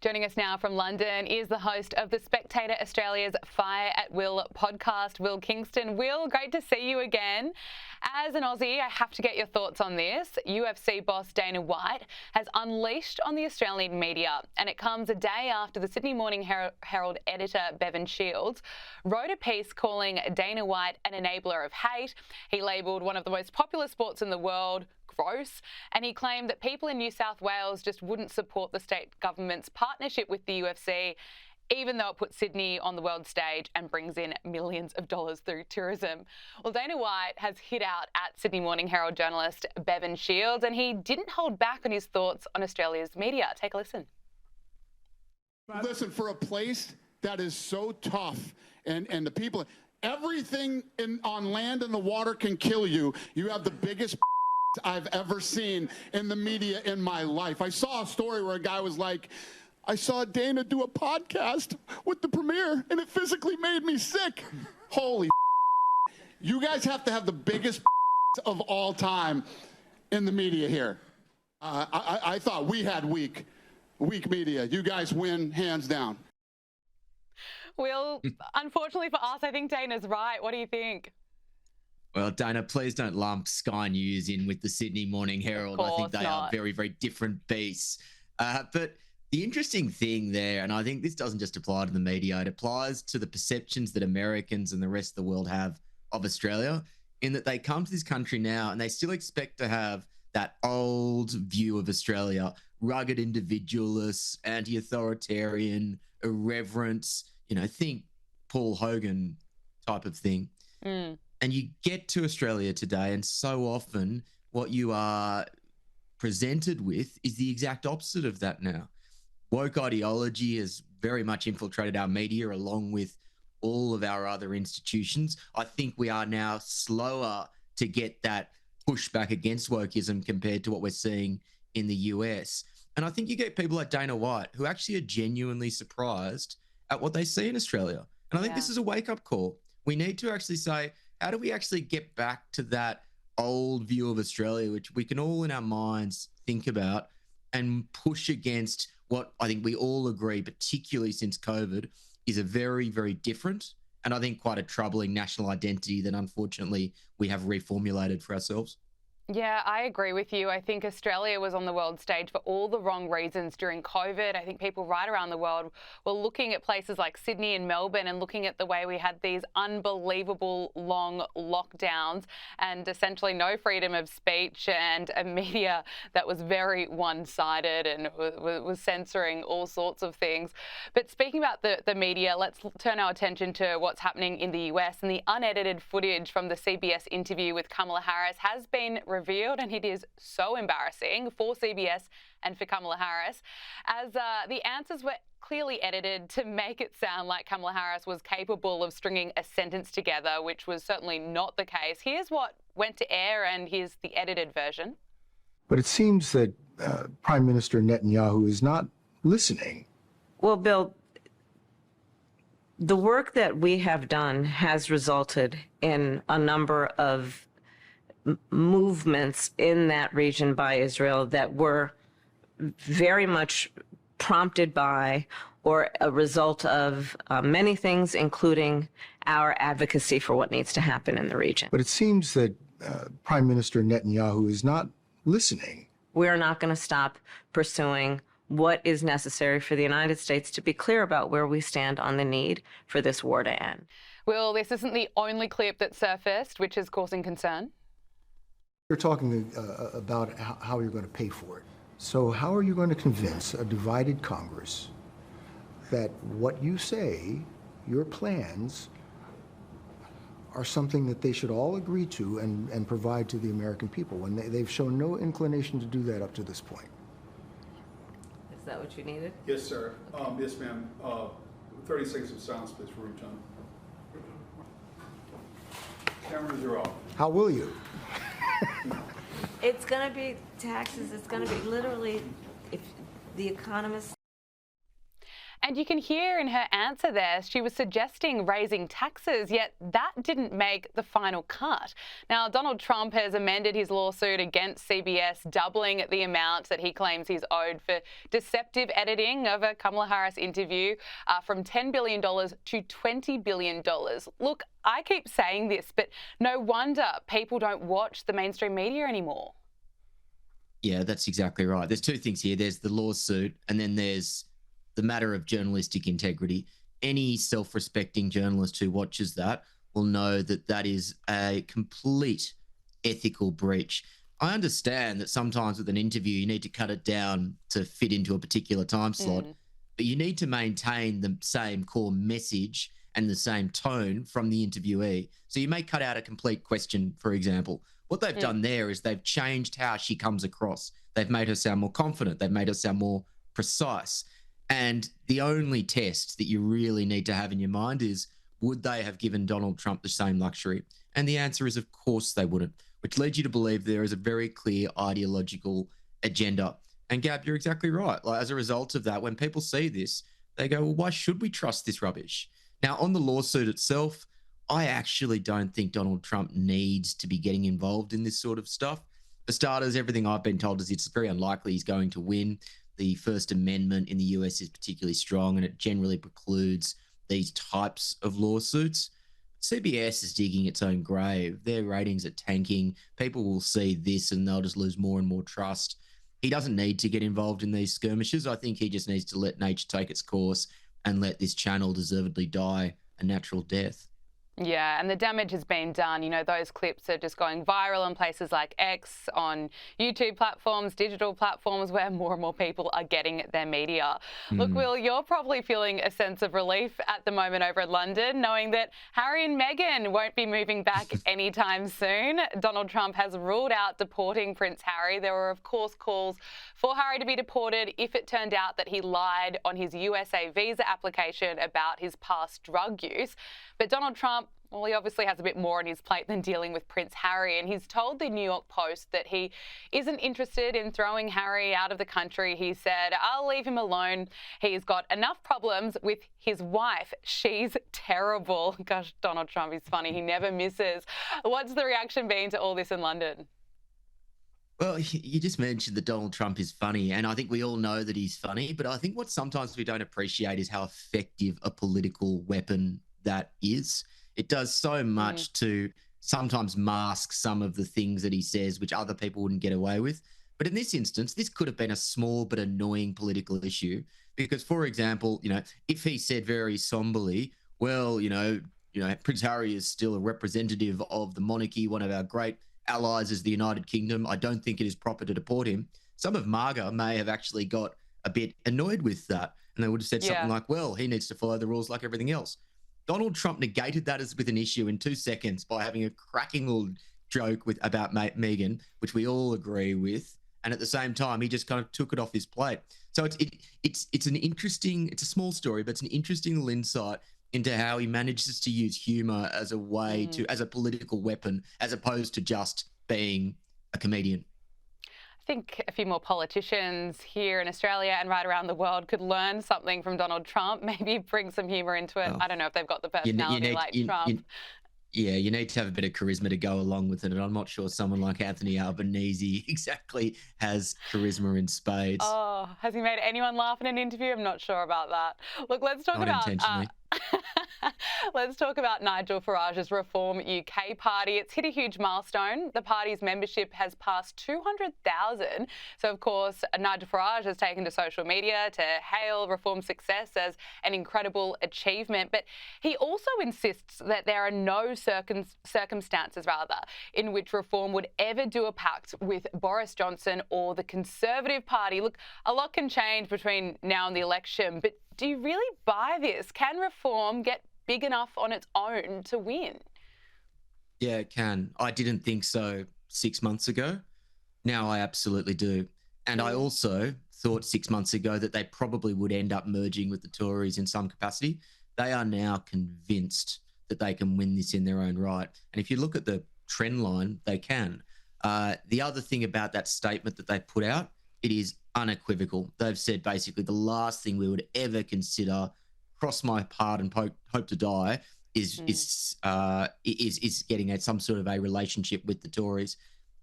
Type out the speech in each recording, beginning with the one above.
Joining us now from London is the host of the Spectator Australia's Fire at Will podcast, Will Kingston. Will, great to see you again. As an Aussie, I have to get your thoughts on this. UFC boss Dana White has unleashed on the Australian media, and it comes a day after the Sydney Morning Herald editor Bevan Shields wrote a piece calling Dana White an enabler of hate. He labelled one of the most popular sports in the world gross, and he claimed that people in New South Wales just wouldn't support the state government's partnership with the UFC, even though it puts Sydney on the world stage and brings in millions of dollars through tourism. Well, Dana White has hit out at Sydney Morning Herald journalist Bevan Shields, and he didn't hold back on his thoughts on Australia's media. Take a listen. Listen, for a place that is so tough and the people, everything on land and the water can kill you. You have the biggest I've ever seen in the media in my life. I saw a story where a guy was like, I saw Dana do a podcast with the premier and it physically made me sick. Holy you guys have to have the biggest of all time in the media here. I thought we had weak media. You guys win hands down. Will, unfortunately for us, I think Dana's right. What do you think? Well, Dana, please don't lump Sky News in with the Sydney Morning Herald. I think they are very, very different beasts. But the interesting thing there, and I think this doesn't just apply to the media, it applies to the perceptions that Americans and the rest of the world have of Australia, in that they come to this country now and they still expect to have that old view of Australia, rugged individualists, anti-authoritarian, irreverent, think Paul Hogan type of thing. Mm. And you get to Australia today, and so often what you are presented with is the exact opposite of that now. Woke ideology has very much infiltrated our media along with all of our other institutions. I think we are now slower to get that pushback against wokeism compared to what we're seeing in the US. And I think you get people like Dana White who actually are genuinely surprised at what they see in Australia. And I think this is a wake-up call. We need to actually say, how do we actually get back to that old view of Australia, which we can all in our minds think about, and push against what I think we all agree, particularly since COVID, is a very, very different and I think quite a troubling national identity that unfortunately we have reformulated for ourselves? Yeah, I agree with you. I think Australia was on the world stage for all the wrong reasons during COVID. I think people right around the world were looking at places like Sydney and Melbourne and looking at the way we had these unbelievable long lockdowns and essentially no freedom of speech and a media that was very one-sided and was censoring all sorts of things. But speaking about the media, let's turn our attention to what's happening in the US, and the unedited footage from the CBS interview with Kamala Harris has been revealed, and it is so embarrassing for CBS and for Kamala Harris, as the answers were clearly edited to make it sound like Kamala Harris was capable of stringing a sentence together, which was certainly not the case. Here's what went to air, and here's the edited version. But it seems that Prime Minister Netanyahu is not listening. Well, Bill, the work that we have done has resulted in a number of movements in that region by Israel that were very much prompted by or a result of many things, including our advocacy for what needs to happen in the region. But it seems that Prime Minister Netanyahu is not listening. We're not going to stop pursuing what is necessary for the United States to be clear about where we stand on the need for this war to end. Well, this isn't the only clip that surfaced, which is causing concern. You're talking about how you're going to pay for it. So how are you going to convince a divided Congress that what you say, your plans, are something that they should all agree to and provide to the American people when they've shown no inclination to do that up to this point? Is that what you needed? Yes, sir. Yes, ma'am. 30 seconds of silence, please, for room time. Cameras are off. How will you? It's going to be taxes. It's going to be literally, if the economists. And you can hear in her answer there, she was suggesting raising taxes, yet that didn't make the final cut. Now, Donald Trump has amended his lawsuit against CBS, doubling the amount that he claims he's owed for deceptive editing of a Kamala Harris interview from $10 billion to $20 billion. Look, I keep saying this, but no wonder people don't watch the mainstream media anymore. Yeah, that's exactly right. There's two things here. There's the lawsuit, and then there's the matter of journalistic integrity. Any self-respecting journalist who watches that will know that that is a complete ethical breach. I understand that sometimes with an interview, you need to cut it down to fit into a particular time slot, but you need to maintain the same core message and the same tone from the interviewee. So you may cut out a complete question, for example. What they've done there is they've changed how she comes across. They've made her sound more confident. They've made her sound more precise. And the only test that you really need to have in your mind is, would they have given Donald Trump the same luxury? And the answer is, of course they wouldn't, which leads you to believe there is a very clear ideological agenda. And Gab, you're exactly right. Like, as a result of that, when people see this, they go, well, why should we trust this rubbish? Now, on the lawsuit itself, I actually don't think Donald Trump needs to be getting involved in this sort of stuff. For starters, everything I've been told is it's very unlikely he's going to win. The First Amendment in the US is particularly strong, and it generally precludes these types of lawsuits. CBS is digging its own grave. Their ratings are tanking. People will see this and they'll just lose more and more trust. He doesn't need to get involved in these skirmishes. I think he just needs to let nature take its course and let this channel deservedly die a natural death. Yeah, and the damage has been done. You know, those clips are just going viral in places like X, on YouTube platforms, digital platforms, where more and more people are getting their media. Look, Will, you're probably feeling a sense of relief at the moment over in London, knowing that Harry and Meghan won't be moving back anytime soon. Donald Trump has ruled out deporting Prince Harry. There were, of course, calls for Harry to be deported if it turned out that he lied on his USA visa application about his past drug use. But Donald Trump, well, he obviously has a bit more on his plate than dealing with Prince Harry, and he's told the New York Post that he isn't interested in throwing Harry out of the country. He said, I'll leave him alone. He's got enough problems with his wife. She's terrible. Gosh, Donald Trump is funny. He never misses. What's the reaction been to all this in London? Well, you just mentioned that Donald Trump is funny, and I think we all know that he's funny, but I think what sometimes we don't appreciate is how effective a political weapon that is. It does so much to sometimes mask some of the things that he says, which other people wouldn't get away with. But in this instance, this could have been a small but annoying political issue because, for example, if he said very somberly, well, Prince Harry is still a representative of the monarchy, one of our great allies is the United Kingdom. I don't think it is proper to deport him. Some of MAGA may have actually got a bit annoyed with that. And they would have said something like, well, he needs to follow the rules like everything else. Donald Trump negated that with an issue in 2 seconds by having a cracking little joke about Meghan, which we all agree with. And at the same time, he just kind of took it off his plate. So it's an interesting, it's a small story, but it's an interesting little insight into how he manages to use humor as a way as a political weapon, as opposed to just being a comedian. I think a few more politicians here in Australia and right around the world could learn something from Donald Trump, maybe bring some humour into it. I don't know if they've got the personality like Trump. You need to have a bit of charisma to go along with it. And I'm not sure someone like Anthony Albanese exactly has charisma in spades. Oh, has he made anyone laugh in an interview? I'm not sure about that. Look, let's talk Not intentionally. Let's talk about Nigel Farage's Reform UK party. It's hit a huge milestone. The party's membership has passed 200,000. So, of course, Nigel Farage has taken to social media to hail Reform's success as an incredible achievement. But he also insists that there are no circumstances, in which Reform would ever do a pact with Boris Johnson or the Conservative Party. Look, a lot can change between now and the election, but do you really buy this? Can Reform get big enough on its own to win? Yeah, it can. I didn't think so 6 months ago. Now I absolutely do. And I also thought 6 months ago that they probably would end up merging with the Tories in some capacity. They are now convinced that they can win this in their own right. And if you look at the trend line, they can. The other thing about that statement that they put out, it is unequivocal. They've said basically the last thing we would ever consider, cross my heart and hope to die, is getting at some sort of a relationship with the Tories.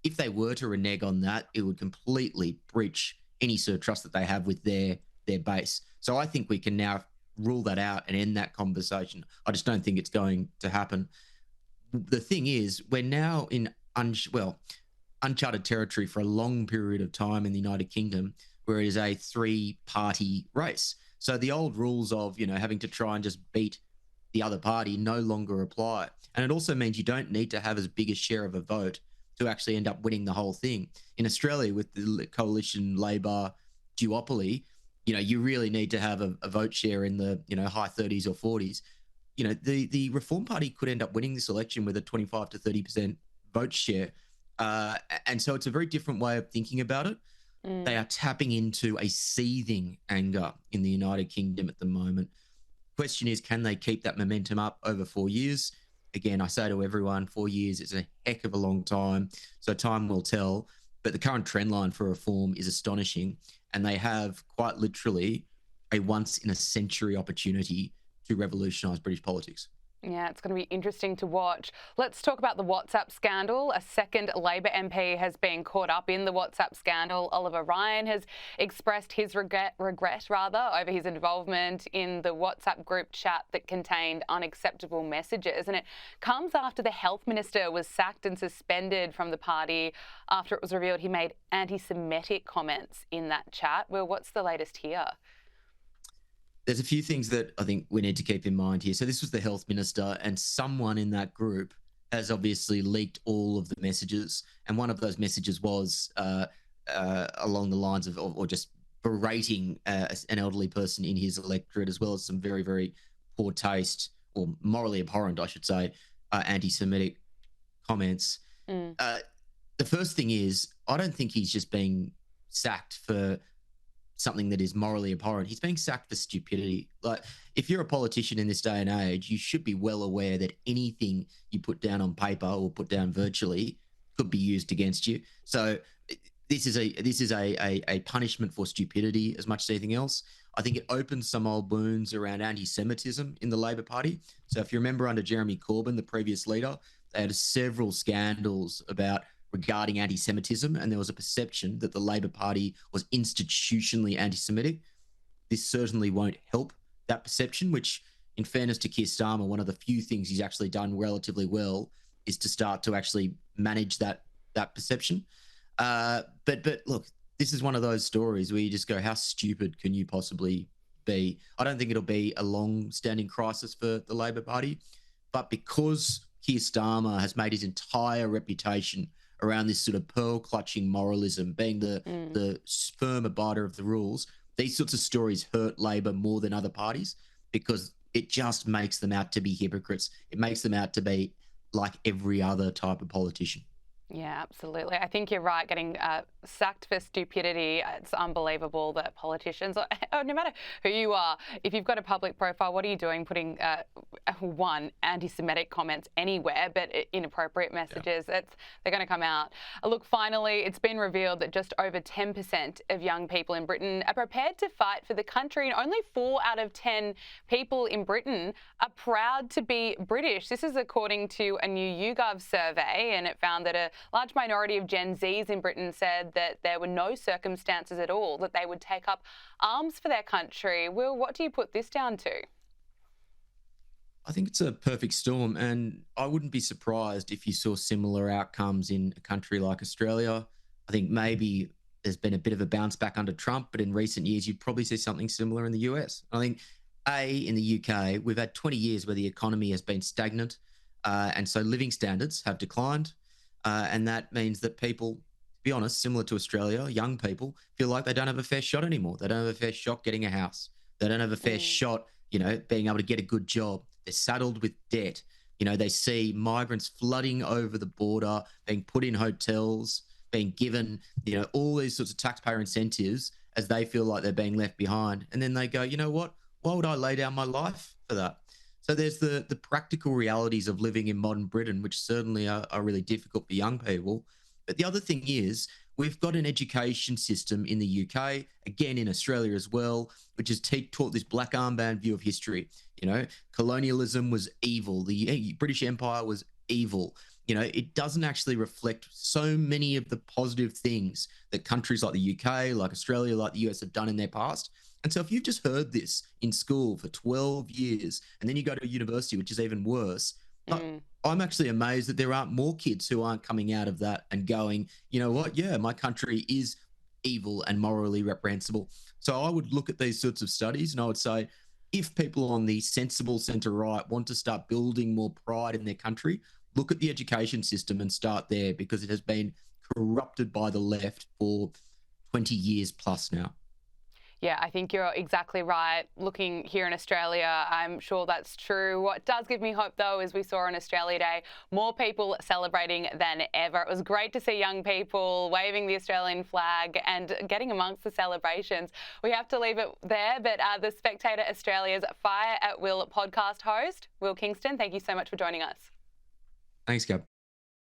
If they were to renege on that, it would completely breach any sort of trust that they have with their base. So I think we can now rule that out and end that conversation. I just don't think it's going to happen. The thing is, we're now in uncharted territory for a long period of time in the United Kingdom, where it is a three-party race. So the old rules of, having to try and just beat the other party no longer apply. And it also means you don't need to have as big a share of a vote to actually end up winning the whole thing. In Australia, with the coalition Labor duopoly, you really need to have a vote share in the, high 30s or 40s. The Reform Party could end up winning this election with a 25 to 30% vote share. And so it's a very different way of thinking about it. They are tapping into a seething anger in the United Kingdom at the moment. Question is, can they keep that momentum up over 4 years? Again, I say to everyone, 4 years is a heck of a long time. So time will tell. But the current trend line for reform is astonishing. And they have quite literally a once in a century opportunity to revolutionise British politics. Yeah, it's going to be interesting to watch. Let's talk about the WhatsApp scandal. A second Labor MP has been caught up in the WhatsApp scandal. Oliver Ryan has expressed his regret over his involvement in the WhatsApp group chat that contained unacceptable messages. And it comes after the health minister was sacked and suspended from the party after it was revealed he made anti-Semitic comments in that chat. Well, what's the latest here? There's a few things that I think we need to keep in mind here. So this was the health minister, and someone in that group has obviously leaked all of the messages. And one of those messages was along the lines of, or just berating an elderly person in his electorate, as well as some very, very poor taste, or morally abhorrent, I should say, anti-Semitic comments. The first thing is, I don't think he's just being sacked for something that is morally abhorrent. He's being sacked for stupidity. Like, if you're a politician in this day and age, you should be well aware that anything you put down on paper or put down virtually could be used against you. So this is a punishment for stupidity as much as anything else. I think it opens some old wounds around anti-Semitism in the Labor Party. So if you remember, under Jeremy Corbyn, the previous leader, they had several scandals regarding anti-Semitism, and there was a perception that the Labor Party was institutionally anti-Semitic. This certainly won't help that perception, which, in fairness to Keir Starmer, one of the few things he's actually done relatively well is to start to actually manage that perception. But look, this is one of those stories where you just go, how stupid can you possibly be? I don't think it'll be a long-standing crisis for the Labor Party, but because Keir Starmer has made his entire reputation around this sort of pearl-clutching moralism, being the firm abider of the rules, these sorts of stories hurt Labor more than other parties because it just makes them out to be hypocrites. It makes them out to be like every other type of politician. Yeah, absolutely. I think you're right. Getting sacked for stupidity, it's unbelievable that politicians, no matter who you are, if you've got a public profile, what are you doing putting, anti-Semitic comments anywhere, but inappropriate messages? Yeah. They're going to come out. Look, finally, it's been revealed that just over 10% of young people in Britain are prepared to fight for the country, and only 4 out of 10 people in Britain are proud to be British. This is according to a new YouGov survey, and it found that a large minority of Gen Zs in Britain said that there were no circumstances at all that they would take up arms for their country. Will, what do you put this down to? I think it's a perfect storm, and I wouldn't be surprised if you saw similar outcomes in a country like Australia. I think maybe there's been a bit of a bounce back under Trump, but in recent years, you'd probably see something similar in the US. I think, in the UK, we've had 20 years where the economy has been stagnant, and so living standards have declined. And that means that people, to be honest, similar to Australia, young people feel like they don't have a fair shot anymore. They don't have a fair shot getting a house. They don't have a fair shot, being able to get a good job. They're saddled with debt. They see migrants flooding over the border, being put in hotels, being given, all these sorts of taxpayer incentives as they feel like they're being left behind. And then they go, you know what? Why would I lay down my life for that? So there's the practical realities of living in modern Britain, which certainly are really difficult for young people. But the other thing is, we've got an education system in the UK, again in Australia as well, which has taught this black armband view of history. You know, colonialism was evil. The British Empire was evil. You know, it doesn't actually reflect so many of the positive things that countries like the UK, like Australia, like the US have done in their past. And so if you've just heard this in school for 12 years, and then you go to university, which is even worse, I'm actually amazed that there aren't more kids who aren't coming out of that and going, you know what, yeah, my country is evil and morally reprehensible. So I would look at these sorts of studies and I would say, if people on the sensible centre right want to start building more pride in their country, look at the education system and start there, because it has been corrupted by the left for 20 years plus now. Yeah, I think you're exactly right. Looking here in Australia, I'm sure that's true. What does give me hope, though, is we saw on Australia Day more people celebrating than ever. It was great to see young people waving the Australian flag and getting amongst the celebrations. We have to leave it there, but the Spectator Australia's Fire at Will podcast host, Will Kingston, thank you so much for joining us. Thanks, Gab.